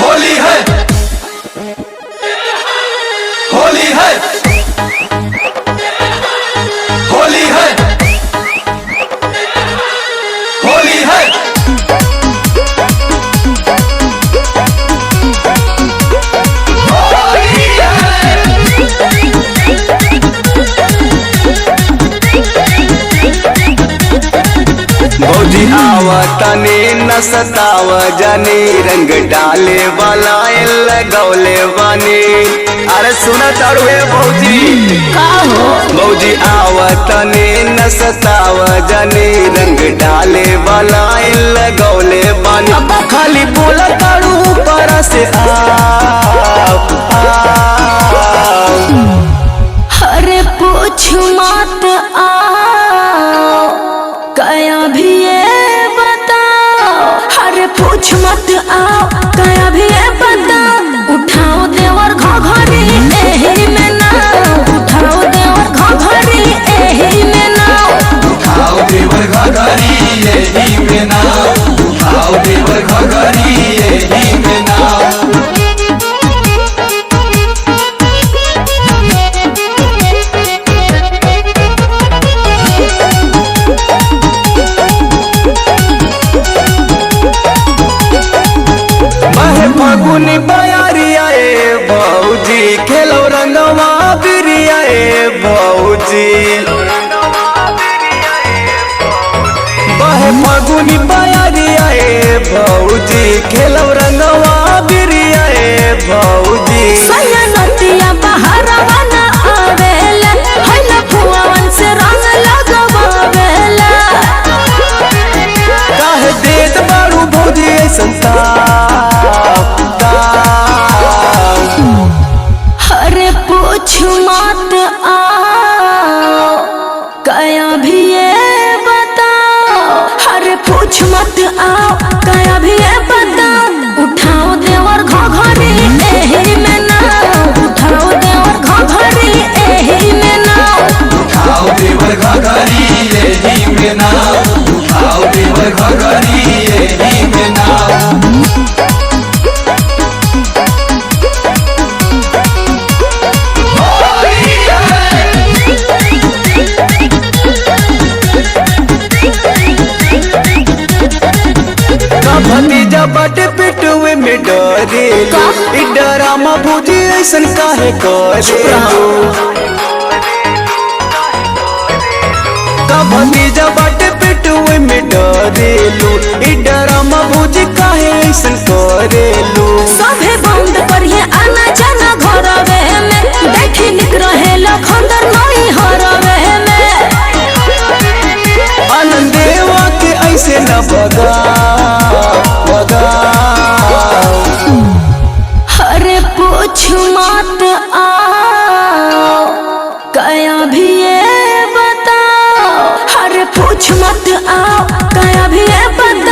होली है, होली है, होली है, होली है। भौजी आवतने न सताव जानी, रंग डाले वाला लगौले बानी। अरे सुना तारुए भौजी का हो भौजी आवतने न सताव जानी, रंग डाले वाला लगौले बानी। खाली बोला तारू पर से आओ आओ। अरे पूछ मत आओ कया भी ये बताओ। अरे पूछ मत आओ कया भी ये बताओ। उठाओ देवर घघरी एही में नाव, उठाओ देवर घघरी एही में नाव। उठाओ देवर घघरी एही में नाव, उठाओ देवर घघरी एही में नाव। फगुनी बयारिया भौजी, खेलो रंगवा बिरिया भौजी। बहे फगुनी बयारिया भौजी, खेलो रंगवा बिरिया भौजी। सैया नतिया बहरवा न आवेला, हैला फुआवन से रंग लगवावेला। काहे देत बारू भौजी संताप। अरे पूछ मत आओ कया भी ये बताओ। अरे पूछ मत आओ कया भी ये बताओ। उठाओ देवर घघरी एही में नाव, उठाओ देवर घघरी एही में नाव। उठाओ देवर घघरी एही में नाव, उठाओ देवर घघरी एही में नाव। भतीजा बट पिटुए में डरे, इ डरामा भौजी ऐसन काहे करे। का भतीजा बट पिटुए में डरेलू, इ डरामा भौजी काहे ऐसन करेलू। सभे बंद करिए आना जाना घरवे में, देखी निक रहेला खंडर नहीं हरवे में। आनंदेवा के ऐसे न बगा। अरे पूछ मत आओ कया भी ये बताओ। अरे पूछ मत आओ कया भी ये बताओ।